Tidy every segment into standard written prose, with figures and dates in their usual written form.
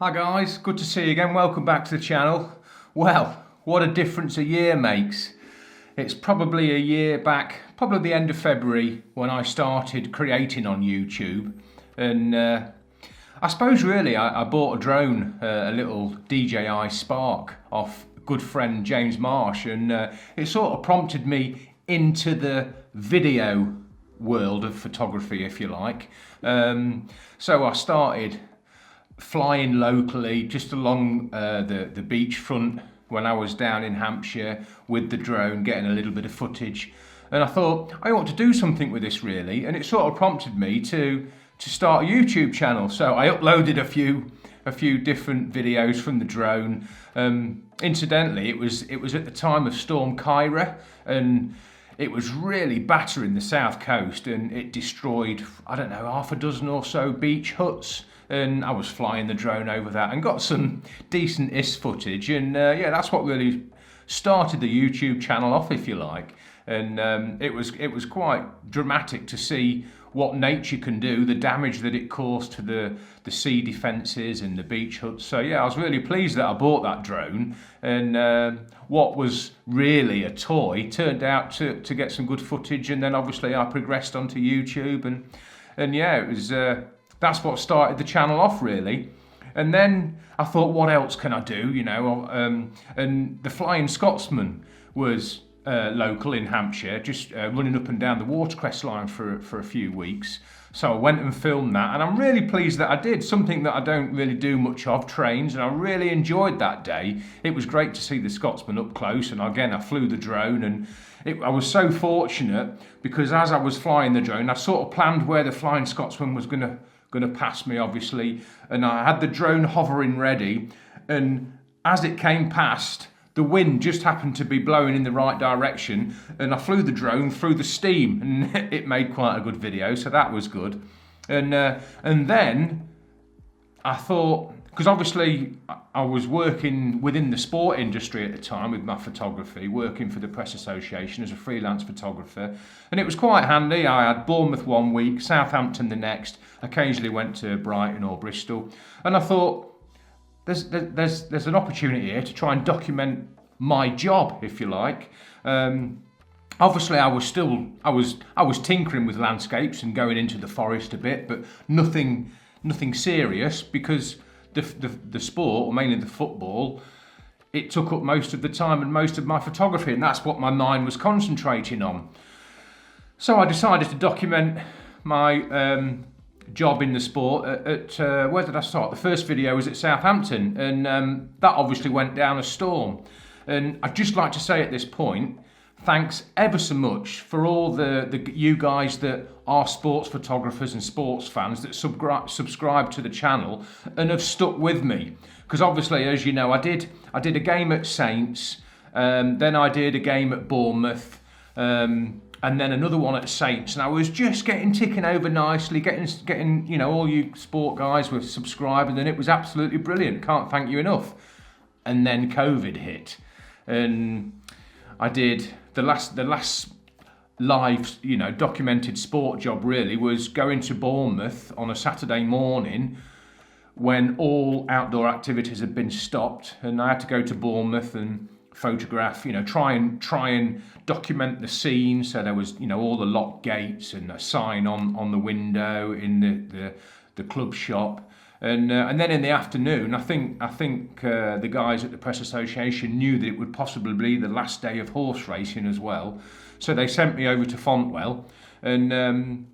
Hi guys, good to see you again. Welcome back to the channel. Well, what a difference a year makes. It's probably a year back, probably the end of February, when I started creating on YouTube. And I suppose really I bought a drone, a little DJI Spark off good friend James Marsh, and it sort of prompted me into the video world of photography, if you like. So I started flying locally just along the beachfront when I was down in Hampshire with the drone, getting a little bit of footage, and I thought I ought to do something with this really, and it sort of prompted me to start a YouTube channel. So I uploaded a few different videos from the drone. Incidentally, it was at the time of Storm Kyra, and it was really battering the south coast, and it destroyed, I don't know, half a dozen or so beach huts. And I was flying the drone over that and got some decent IS footage, and yeah, that's what really started the YouTube channel off, if you like. And it was quite dramatic to see what nature can do, the damage that it caused to the sea defences and the beach huts. So yeah, I was really pleased that I bought that drone, and what was really a toy turned out to get some good footage. And then obviously I progressed onto YouTube, and yeah, it was that's what started the channel off really. And then I thought, what else can I do, you know? And the Flying Scotsman was local in Hampshire, just running up and down the watercress line for a few weeks. So I went and filmed that, and I'm really pleased that I did, something that I don't really do much of, trains, and I really enjoyed that day. It was great to see the Scotsman up close, and again I flew the drone, and I was so fortunate because as I was flying the drone, I sort of planned where the Flying Scotsman was going to pass me, obviously, and I had the drone hovering ready, and as it came past, the wind just happened to be blowing in the right direction, and I flew the drone through the steam, and it made quite a good video, so that was good. And then I thought, because obviously I was working within the sport industry at the time with my photography, working for the Press Association as a freelance photographer, and it was quite handy. I had Bournemouth one week, Southampton the next, occasionally went to Brighton or Bristol, and I thought there's an opportunity here to try and document my job, if you like. Obviously I was tinkering with landscapes and going into the forest a bit, but nothing serious, because the sport, or mainly the football, it took up most of the time and most of my photography, and that's what my mind was concentrating on. So I decided to document my job in the sport at where did I start? The first video was at Southampton, and that obviously went down a storm. And I'd just like to say at this point, thanks ever so much for all the you guys that are sports photographers and sports fans that subscribe to the channel and have stuck with me. Because obviously, as you know, I did a game at Saints, then I did a game at Bournemouth, and then another one at Saints, and I was just ticking over nicely, getting you know, all you sport guys were subscribing, and it was absolutely brilliant. Can't thank you enough. And then COVID hit, and I did the last live, you know, documented sport job really was going to Bournemouth on a Saturday morning when all outdoor activities had been stopped, and I had to go to Bournemouth and photograph, you know, try and document the scene. So there was, you know, all the locked gates and a sign on the window in the club shop. And then in the afternoon, I think the guys at the Press Association knew that it would possibly be the last day of horse racing as well. So they sent me over to Fontwell, and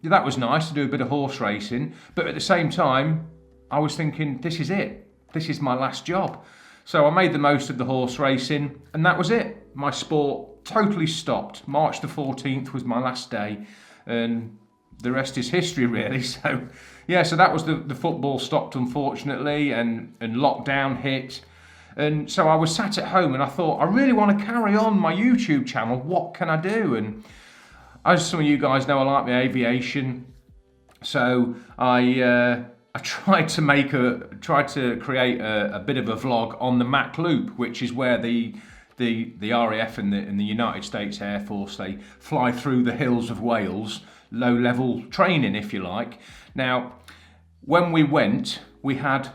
that was nice to do a bit of horse racing. But at the same time, I was thinking, this is it. This is my last job. So I made the most of the horse racing, and that was it. My sport totally stopped. March the 14th was my last day, and the rest is history really. So yeah, so that was the football stopped, unfortunately, and lockdown hit. And so I was sat at home and I thought, I really want to carry on my YouTube channel. What can I do? And as some of you guys know, I like my aviation. So I tried to create a bit of a vlog on the Mach Loop, which is where the RAF and the United States Air Force, they fly through the hills of Wales, low-level training, if you like. Now, when we went, we had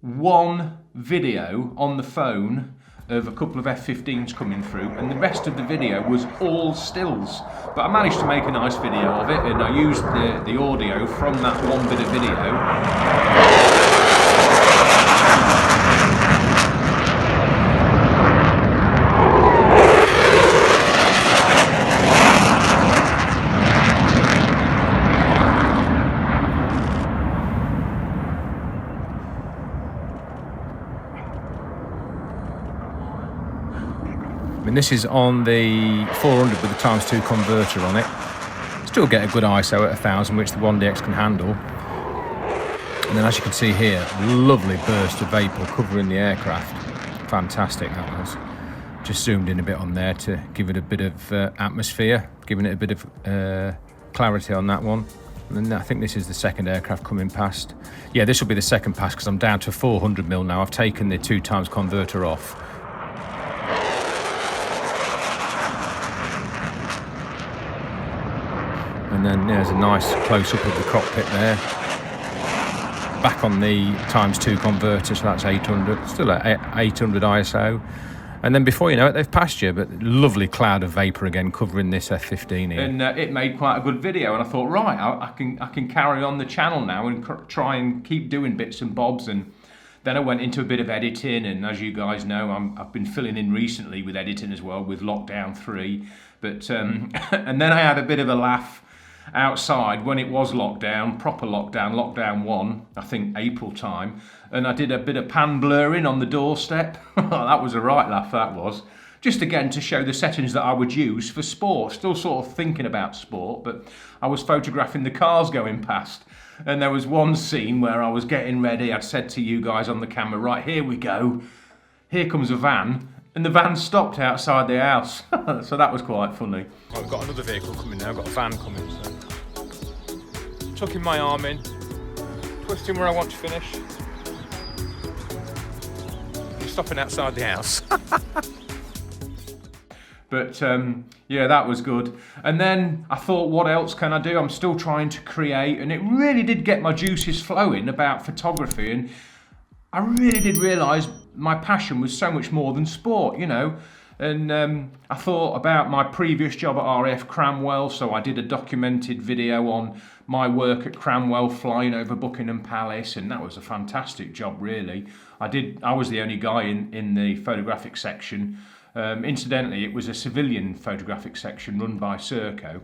one video on the phone of a couple of F-15s coming through, and the rest of the video was all stills. But I managed to make a nice video of it, and I used the audio from that one bit of video. And this is on the 400 with the ×2 converter on it. Still get a good ISO at 1000, which the 1DX can handle. And then, as you can see here, lovely burst of vapour covering the aircraft. Fantastic, that was. Just zoomed in a bit on there to give it a bit of atmosphere, giving it a bit of clarity on that one. And then I think this is the second aircraft coming past. Yeah, this will be the second pass because I'm down to 400mm now. I've taken the 2x converter off. And then there's a nice close-up of the cockpit there. Back on the ×2 converter, so that's 800, still at 800 ISO. And then before you know it, they've passed you, but lovely cloud of vapour again covering this F-15 here. And it made quite a good video, and I thought, right, I can carry on the channel now and try and keep doing bits and bobs. And then I went into a bit of editing, and as you guys know, I've been filling in recently with editing as well, with Lockdown 3. But and then I had a bit of a laugh outside when it was lockdown, proper lockdown, lockdown 1, I think April time, and I did a bit of pan blurring on the doorstep. That was a right laugh, that was. Just again to show the settings that I would use for sport. Still sort of thinking about sport, but I was photographing the cars going past. And there was one scene where I was getting ready. I'd said to you guys on the camera, right, here we go. Here comes a van. And the van stopped outside the house. So that was quite funny. Right, we've got another vehicle coming now. I've got a van coming. So. Tucking my arm in. Twisting where I want to finish. I'm stopping outside the house. But yeah, that was good. And then I thought, what else can I do? I'm still trying to create, and it really did get my juices flowing about photography. And I really did realise my passion was so much more than sport, you know. And I thought about my previous job at RAF Cranwell, so I did a documented video on my work at Cranwell, flying over Buckingham Palace, and that was a fantastic job, really. I was the only guy in the photographic section. Incidentally, it was a civilian photographic section run by Serco.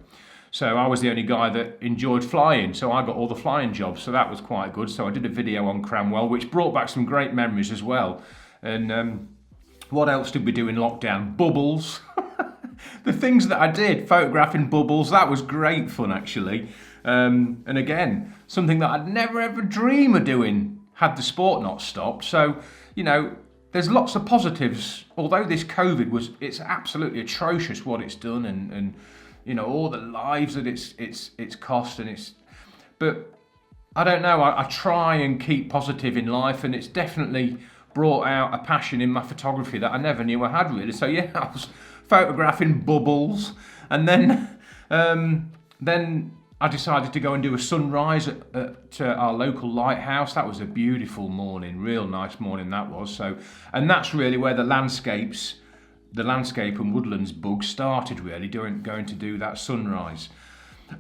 So I was the only guy that enjoyed flying, so I got all the flying jobs, so that was quite good. So I did a video on Cranwell, which brought back some great memories as well. And what else did we do in lockdown? Bubbles. The things that I did, photographing bubbles, that was great fun, actually. And again, something that I'd never ever dream of doing had the sport not stopped. So, you know, there's lots of positives. Although this COVID it's absolutely atrocious what it's done, and you know, all the lives that it's cost, and but I don't know, I try and keep positive in life, and it's definitely brought out a passion in my photography that I never knew I had, really. So yeah, I was photographing bubbles, and then I decided to go and do a sunrise at our local lighthouse. That was a beautiful morning, real nice morning that was. So, and that's really where the landscape and woodlands bug started, really, going to do that sunrise.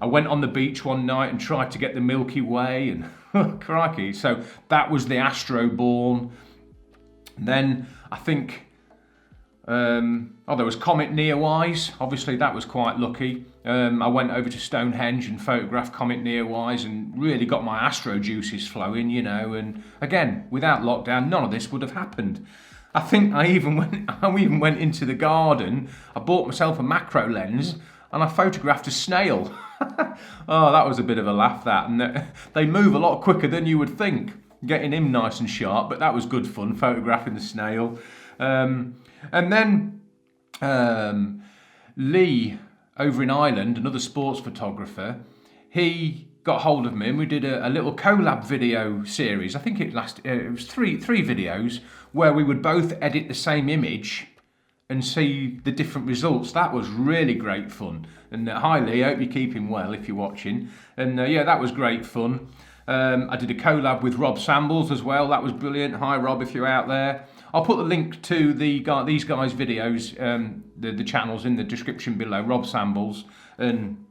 I went on the beach one night and tried to get the Milky Way, and crikey, so that was the Astroborn. Then I think, there was Comet Neowise. Obviously that was quite lucky. I went over to Stonehenge and photographed Comet Neowise and really got my astro juices flowing, you know, and again, without lockdown, none of this would have happened. I think I even went into the garden. I bought myself a macro lens and I photographed a snail. Oh, that was a bit of a laugh, that. And they move a lot quicker than you would think. Getting him nice and sharp, but that was good fun, photographing the snail. And then Lee, over in Ireland, another sports photographer, he got hold of me and we did a little collab video series. I think it was three videos where we would both edit the same image and see the different results. That was really great fun. And hi Lee, I hope you're keeping well if you're watching. And yeah, that was great fun. I did a collab with Rob Sambles as well. That was brilliant. Hi Rob, if you're out there. I'll put the link to these guys' videos, the channels in the description below. Rob Sambles and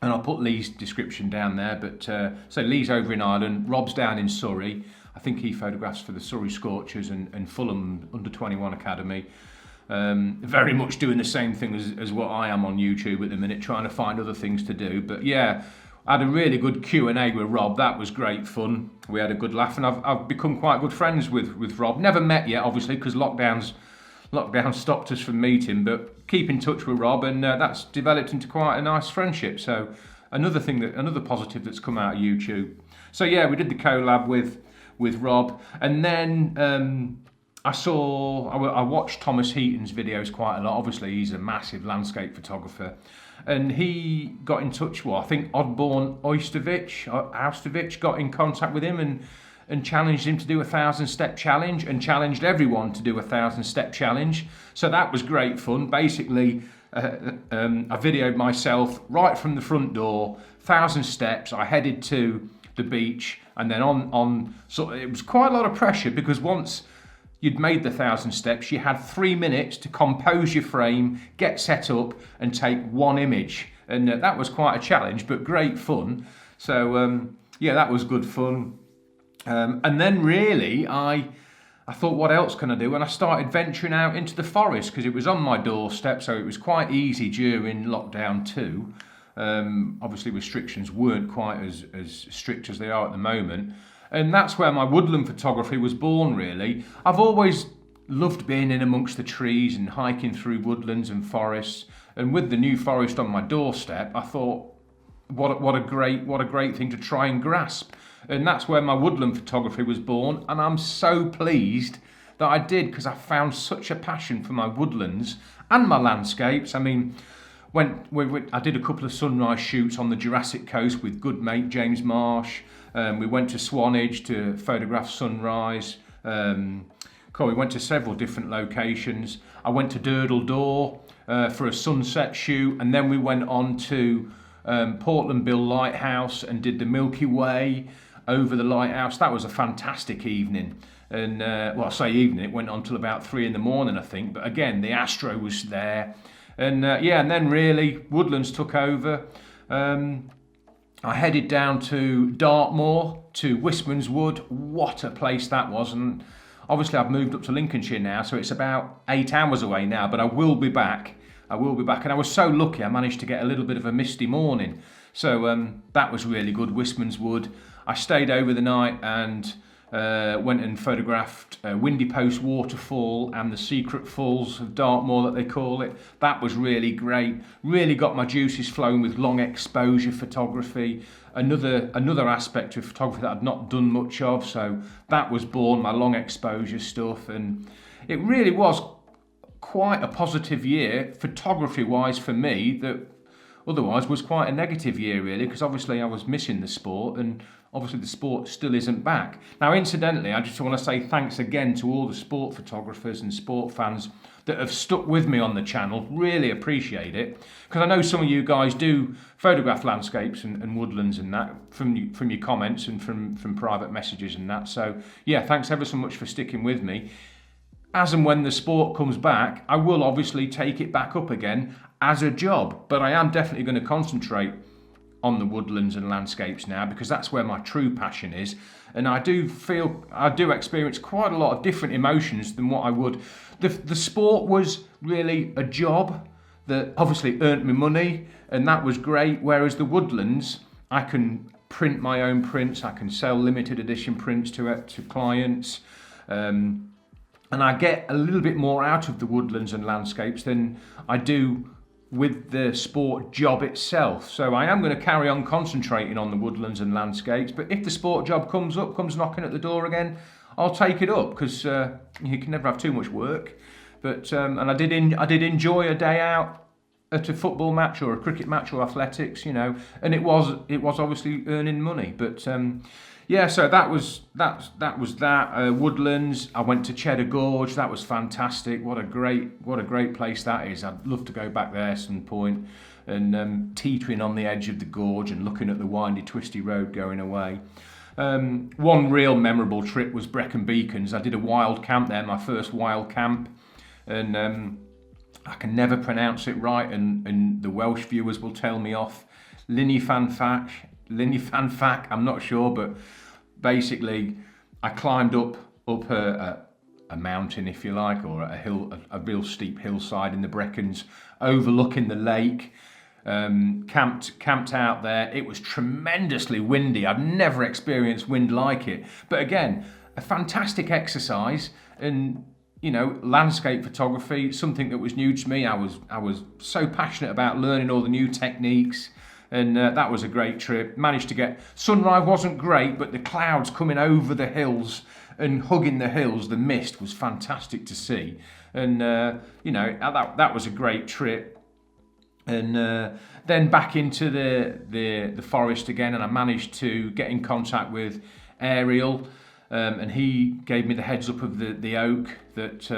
I'll put Lee's description down there. But so Lee's over in Ireland, Rob's down in Surrey. I think he photographs for the Surrey Scorchers and Fulham Under-21 Academy. Very much doing the same thing as what I am on YouTube at the minute, trying to find other things to do. But yeah, I had a really good Q&A with Rob. That was great fun. We had a good laugh, and I've become quite good friends with Rob. Never met yet, obviously, because lockdown stopped us from meeting, but keep in touch with Rob, and that's developed into quite a nice friendship. So another positive that's come out of YouTube. So yeah, we did the collab with Rob, and then I watched Thomas Heaton's videos quite a lot. Obviously, he's a massive landscape photographer, and he got in touch. Well, I think Oddborn Oustovich got in contact with him and challenged him to do a 1,000-step challenge, and challenged everyone to do a 1,000-step challenge. So that was great fun. Basically, I videoed myself right from the front door, 1,000 steps. I headed to the beach, and then so it was quite a lot of pressure, because once you'd made the 1,000 steps, you had 3 minutes to compose your frame, get set up, and take one image. And that was quite a challenge, but great fun. So yeah, that was good fun. And then really, I thought, what else can I do? And I started venturing out into the forest, because it was on my doorstep, so it was quite easy during lockdown too. Obviously, restrictions weren't quite as strict as they are at the moment. And that's where my woodland photography was born, really. I've always loved being in amongst the trees and hiking through woodlands and forests. And with the New Forest on my doorstep, I thought, what a great thing to try and grasp. And that's where my woodland photography was born. And I'm so pleased that I did, because I found such a passion for my woodlands and my landscapes. I mean, I did a couple of sunrise shoots on the Jurassic Coast with good mate James Marsh. We went to Swanage to photograph sunrise. We went to several different locations. I went to Durdle Door for a sunset shoot, and then we went on to Portland Bill Lighthouse and did the Milky Way over the lighthouse. That was a fantastic evening. And well, I say evening, it went on till about 3 in the morning, I think. But again, the Astro was there. And yeah, and then really woodlands took over. I headed down to Dartmoor, to Wistman's Wood. What a place that was. And obviously I've moved up to Lincolnshire now, so it's about 8 hours away now, but I will be back. And I was so lucky I managed to get a little bit of a misty morning. So that was really good, Wistman's Wood. I stayed over the night and went and photographed Windy Post Waterfall and the Secret Falls of Dartmoor, that they call it. That was really great. Really got my juices flowing with long exposure photography. Another aspect of photography that I'd not done much of. So that was born, my long exposure stuff. And it really was quite a positive year, photography-wise for me, that otherwise was quite a negative year, really, because obviously I was missing the sport, and obviously the sport still isn't back. Now, incidentally, I just want to say thanks again to all the sport photographers and sport fans that have stuck with me on the channel. Really appreciate it, because I know some of you guys do photograph landscapes and woodlands and that from your comments and from private messages and that. So yeah, thanks ever so much for sticking with me. As and when the sport comes back, I will obviously take it back up again as a job, but I am definitely going to concentrate on the woodlands and landscapes now, because that's where my true passion is. And I do experience quite a lot of different emotions than what I would. The sport was really a job that obviously earned me money, and that was great. Whereas the woodlands, I can print my own prints, I can sell limited edition prints to clients. And I get a little bit more out of the woodlands and landscapes than I do with the sport job itself. So I am going to carry on concentrating on the woodlands and landscapes, but if the sport job comes knocking at the door again, I'll take it up, because you can never have too much work. But and I did enjoy a day out at a football match or a cricket match or athletics, you know, and it was obviously earning money. But yeah, so that was that. Woodlands. I went to Cheddar Gorge. That was fantastic. What a great place that is. I'd love to go back there at some point, and teetering on the edge of the gorge and looking at the windy, twisty road going away. One real memorable trip was Brecon Beacons. I did a wild camp there, my first wild camp, and I can never pronounce it right, and the Welsh viewers will tell me off. Linifan Fac, I'm not sure, but basically I climbed up a mountain, if you like, or a hill, a real steep hillside in the Brecons, overlooking the lake. Camped out there. It was tremendously windy. I've never experienced wind like it. But again, a fantastic exercise, and you know, landscape photography, something that was new to me. I was so passionate about learning all the new techniques, and that was a great trip. Managed to get sunrise wasn't great, but the clouds coming over the hills and hugging the hills, the mist was fantastic to see. And you know, that was a great trip. And then back into the forest again, and I managed to get in contact with Ariel, and he gave me the heads up of the oak that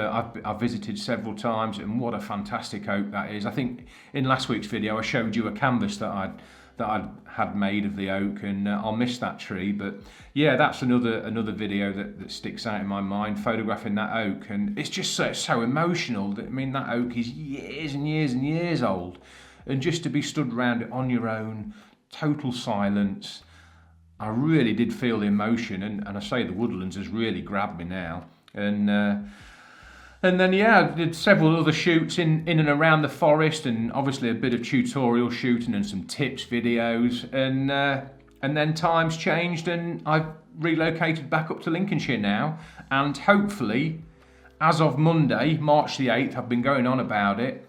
I've visited several times, and what a fantastic oak that is. I think in last week's video I showed you a canvas that I had made of the oak, and I'll miss that tree, but yeah, that's another video that sticks out in my mind, photographing that oak. And it's just so emotional. I mean, that oak is years and years and years old, and just to be stood around it on your own, total silence, I really did feel the emotion. And I say the woodlands has really grabbed me now. And then, yeah, I did several other shoots in and around the forest, and obviously a bit of tutorial shooting and some tips videos. And then times changed, and I've relocated back up to Lincolnshire now. And hopefully, as of Monday, March the 8th, I've been going on about it,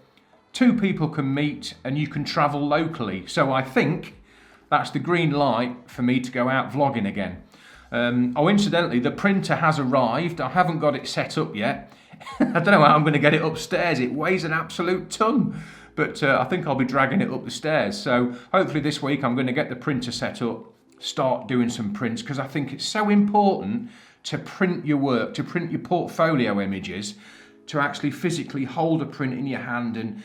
2 people can meet and you can travel locally. So I think that's the green light for me to go out vlogging again. Incidentally, the printer has arrived. I haven't got it set up yet. I don't know how I'm going to get it upstairs. It weighs an absolute ton, but I think I'll be dragging it up the stairs. So hopefully this week I'm going to get the printer set up, start doing some prints, because I think it's so important to print your work, to print your portfolio images, to actually physically hold a print in your hand and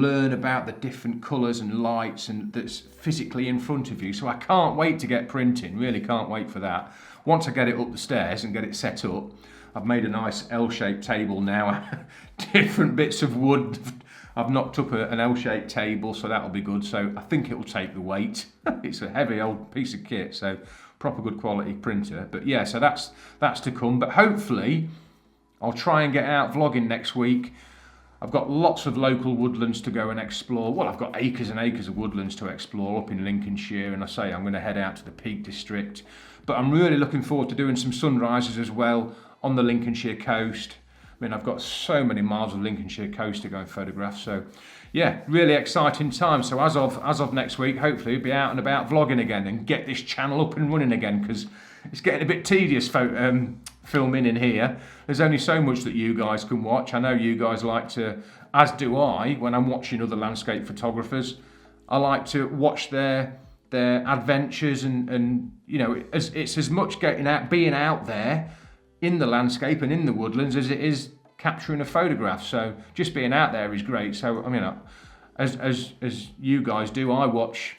learn about the different colours and lights and that's physically in front of you. So I can't wait to get printing, really can't wait for that. Once I get it up the stairs and get it set up, I've made a nice L-shaped table now, different bits of wood. I've knocked up an L-shaped table, so that'll be good. So I think it'll take the weight. It's a heavy old piece of kit, so proper good quality printer. But yeah, so that's to come. But hopefully I'll try and get out vlogging next week. I've got lots of local woodlands to go and explore. Well, I've got acres and acres of woodlands to explore up in Lincolnshire, and I say I'm going to head out to the Peak District. But I'm really looking forward to doing some sunrises as well on the Lincolnshire coast. I mean, I've got so many miles of Lincolnshire coast to go and photograph. So yeah, really exciting time. So as of next week, hopefully we'll be out and about vlogging again and get this channel up and running again, because it's getting a bit tedious filming in here. There's only so much that you guys can watch. I know you guys like to, as do I, when I'm watching other landscape photographers, I like to watch their adventures, and you know, it's as much getting out, being out there in the landscape and in the woodlands as it is capturing a photograph. So just being out there is great. So I mean, as you guys do, I watch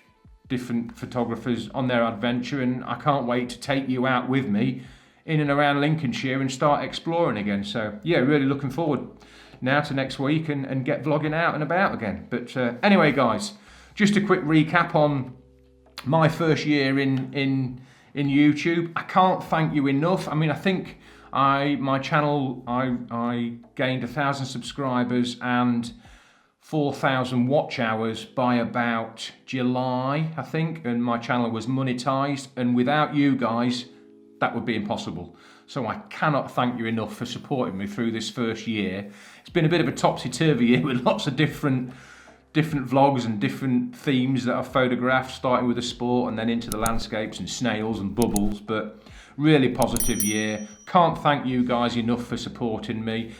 different photographers on their adventure, and I can't wait to take you out with me in and around Lincolnshire and start exploring again. So yeah, really looking forward now to next week and get vlogging out and about again. But anyway guys, just a quick recap on my first year in YouTube. I can't thank you enough. I mean, I think my channel, I gained 1,000 subscribers and 4,000 watch hours by about July, I think, and my channel was monetized, and without you guys that would be impossible. So I cannot thank you enough for supporting me through this first year. It's been a bit of a topsy-turvy year with lots of different vlogs and different themes that I've photographed, starting with the sport and then into the landscapes and snails and bubbles. But really positive year. Can't thank you guys enough for supporting me.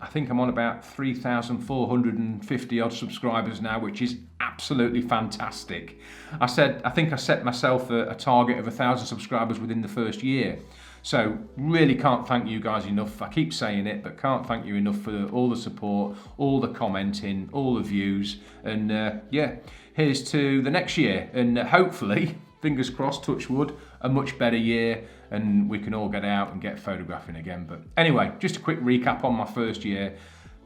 I think I'm on about 3,450 odd subscribers now, which is absolutely fantastic. I think I set myself a target of 1,000 subscribers within the first year. So really can't thank you guys enough. I keep saying it, but can't thank you enough for all the support, all the commenting, all the views. And yeah, here's to the next year. And hopefully, fingers crossed, touch wood, a much better year and we can all get out and get photographing again. But anyway, just a quick recap on my first year.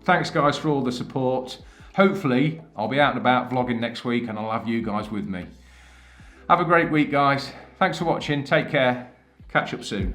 Thanks guys for all the support. Hopefully I'll be out and about vlogging next week and I'll have you guys with me. Have a great week guys. Thanks for watching. Take care. Catch up soon.